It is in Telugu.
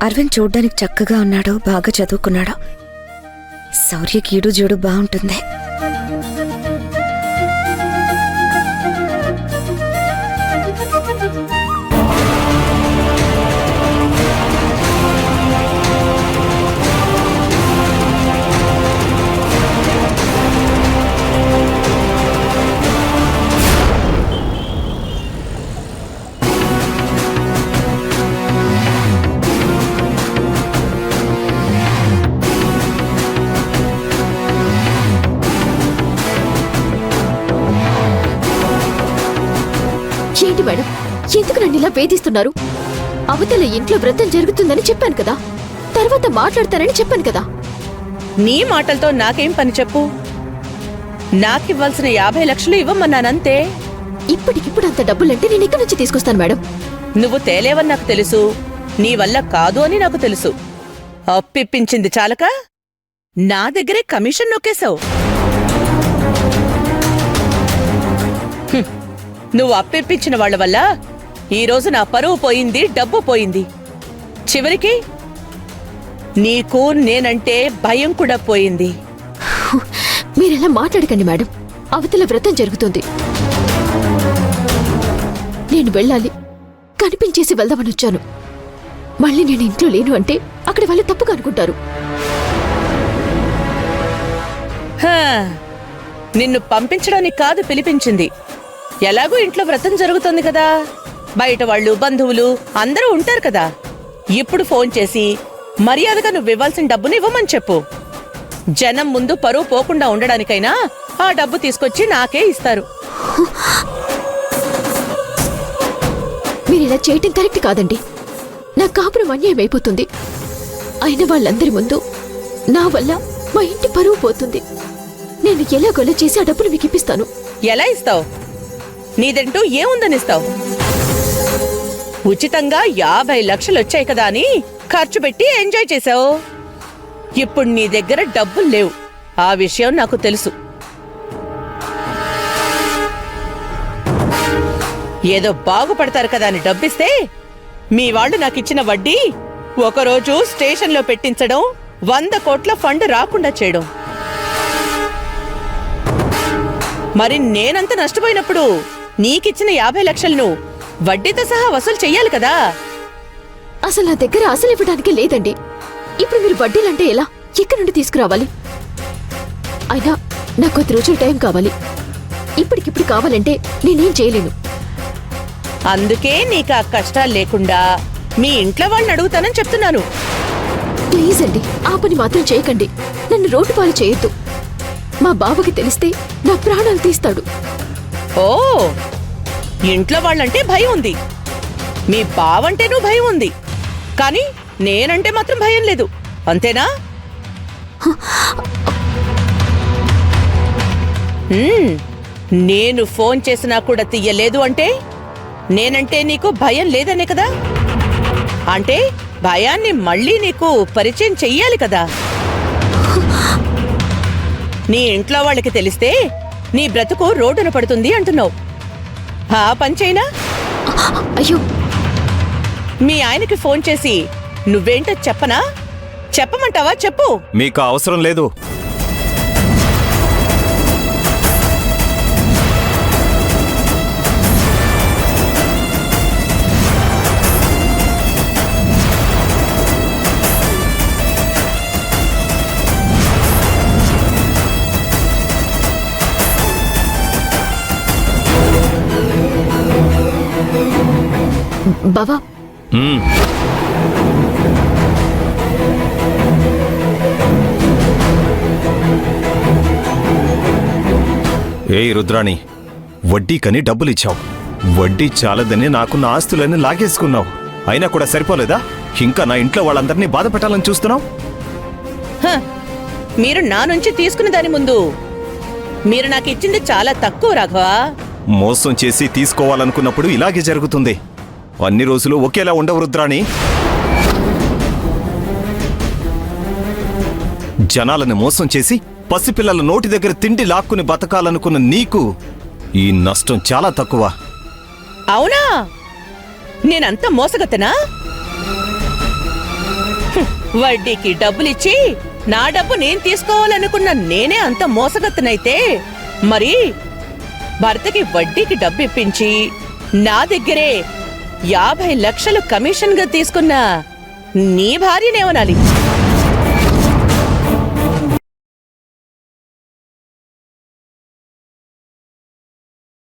అరవింద్ చూడ్డానికి చక్కగా ఉన్నాడు, బాగా చదువుకున్నాడు. శౌర్యకి ఈడు జోడు బాగుంటుంది. ఏంటి మేడం, ఎందుకు నన్ను ఇలా వేధిస్తున్నారు? అవతల ఇంట్లో వ్రతం జరుగుతుందని చెప్పాను కదా, తర్వాత మాట్లాడతానని చెప్పాను కదా. నీ మాటలతో నాకేం పని చెప్పు. నాకివ్వాల్సిన 50 లక్షలు ఇవ్వమన్నానంతే. ఇప్పటికిప్పుడు అంత డబ్బులంటే నేను ఇక్కడి నుంచి తీసుకొస్తాను మేడం. నువ్వు తేలేవని నాకు తెలుసు, నీ వల్ల కాదు అని నాకు తెలుసు. అప్పిప్పించింది చాలక నా దగ్గరే కమిషన్ నొక్కేశావు. నువ్వు అప్పిప్పించిన వాళ్ల వల్ల ఈరోజు నా పరువు పోయింది, డబ్బు పోయింది. చివరికి నీకు నేనంటే భయం కూడా పోయింది. మీరెలా మాట్లాడకండి మేడం, అవతల వ్రతం జరుగుతుంది. నేను వెళ్ళాలి, కనిపించేసి వెళ్దామని వచ్చాను. మళ్ళీ నేను ఇంట్లో లేను అంటే అక్కడ వాళ్ళు తప్పుగా అనుకుంటారు. నిన్ను పంపించడానికి కాదు పిలిపించింది. ఎలాగూ ఇంట్లో వ్రతం జరుగుతుంది కదా, బయట వాళ్ళు, బంధువులు అందరూ ఉంటారు కదా. ఇప్పుడు ఫోన్ చేసి మర్యాదగా నువ్వు ఇవ్వాల్సిన డబ్బుని ఇవ్వమని చెప్పు. జనం ముందు పరువు పోకుండా ఉండడానికైనా ఆ డబ్బు తీసుకొచ్చి నాకే ఇస్తారు. మీరిలా చేయటం కరెక్ట్ కాదండి. నా కాపురం అన్యాయం అయిపోతుంది. అయిన వాళ్ళందరి ముందు నా వల్ల మా ఇంటి పరువు పోతుంది. నేను ఎలాగోలా చేసి ఆ డబ్బులు మీకు ఇప్పిస్తాను. ఎలా ఇస్తావు? నీదంటూ ఏముందనిస్తావు? ఉచితంగా 50 లక్షలు వచ్చాయి కదా అని ఖర్చు పెట్టి ఎంజాయ్ చేశావు. ఇప్పుడు నీ దగ్గర డబ్బులు లేవు, ఆ విషయం నాకు తెలుసు. ఏదో బాగుపడతారు కదా అని డబ్బిస్తే మీ వాళ్ళు నాకిచ్చిన వడ్డీ ఒకరోజు స్టేషన్లో పెట్టించడం, 100 కోట్ల ఫండ్ రాకుండా చేయడం. మరి నేనంత నష్టపోయినప్పుడు నీకిచ్చిన 50 లక్షలను వడ్డీతో సహా వసూలు చెయ్యాలి కదా. అసలు నా దగ్గర అసలు ఇవ్వడానికి లేదండి. ఇప్పుడు మీరు వడ్డీలంటే ఎలా, ఎక్కడి నుండి తీసుకురావాలి? అయినా నాకు 10 రోజులు టైం కావాలి. ఇప్పటికిప్పుడు కావాలంటే నేనేం చేయలేను. అందుకే నీకు ఆ కష్టాలు లేకుండా మీ ఇంట్లో వాళ్ళని అడుగుతానని చెప్తున్నాను. ప్లీజ్ అండి, ఆ పని మాత్రం చేయకండి. నన్ను రోడ్డు పాలు చేయొద్దు. మా బావకి తెలిస్తే నా ప్రాణాలు తీస్తాడు. ఓ, ఇంట్లో వాళ్ళంటే భయం ఉంది, మీ బావంటేనూ భయం ఉంది, కానీ నేనంటే మాత్రం భయం లేదు, అంతేనా? నేను ఫోన్ చేసినా కూడా తీయలేదు అంటే నేనంటే నీకు భయం లేదనే కదా. అంటే భయాన్ని మళ్ళీ నీకు పరిచయం చెయ్యాలి కదా. నీ ఇంట్లో వాళ్ళకి తెలిస్తే నీ బ్రతుకు రోడ్డున పడుతుంది అంటున్నావు. ఆ పంచైనా? అయ్యో, మీ ఆయనకి ఫోన్ చేసి నువ్వేంటో చెప్పనా? చెప్పమంటావా? చెప్పు. మీకు అవసరం లేదు. బావా, ఏయ్ రుద్రాణి, వడ్డీకని డబ్బులిచ్చావు. వడ్డీ చాలదని నాకున్న ఆస్తులన్నీ లాగేసుకున్నావు. అయినా కూడా సరిపోలేదా? ఇంకా నా ఇంట్లో వాళ్ళందరినీ బాధ పెట్టాలని చూస్తున్నావు. మీరు నా నుంచి తీసుకున్న దాని ముందు మీరు నాకు ఇచ్చింది చాలా తక్కువ రాఘవా. మోసం చేసి తీసుకోవాలనుకున్నప్పుడు ఇలాగే జరుగుతుంది. అన్ని రోజులు ఒకేలా ఉండవు రుద్రాణి. జనాలను మోసం చేసి పసిపిల్లల నోటి దగ్గర తిండి లాక్కుని బతకాలనుకున్న నీకు ఈ నష్టం చాలా తక్కువ. అవునా? నేనంత మోసగతనా? వడ్డీకి డబ్బులిచ్చి నా డబ్బు నేను తీసుకోవాలనుకున్న నేనే అంత మోసగత్తనైతే మరి భర్తకి వడ్డీకి డబ్బు ఇప్పించి నా దగ్గరే 50 లక్షలు కమిషన్గా తీసుకున్న నీ భార్యనేమనాలి?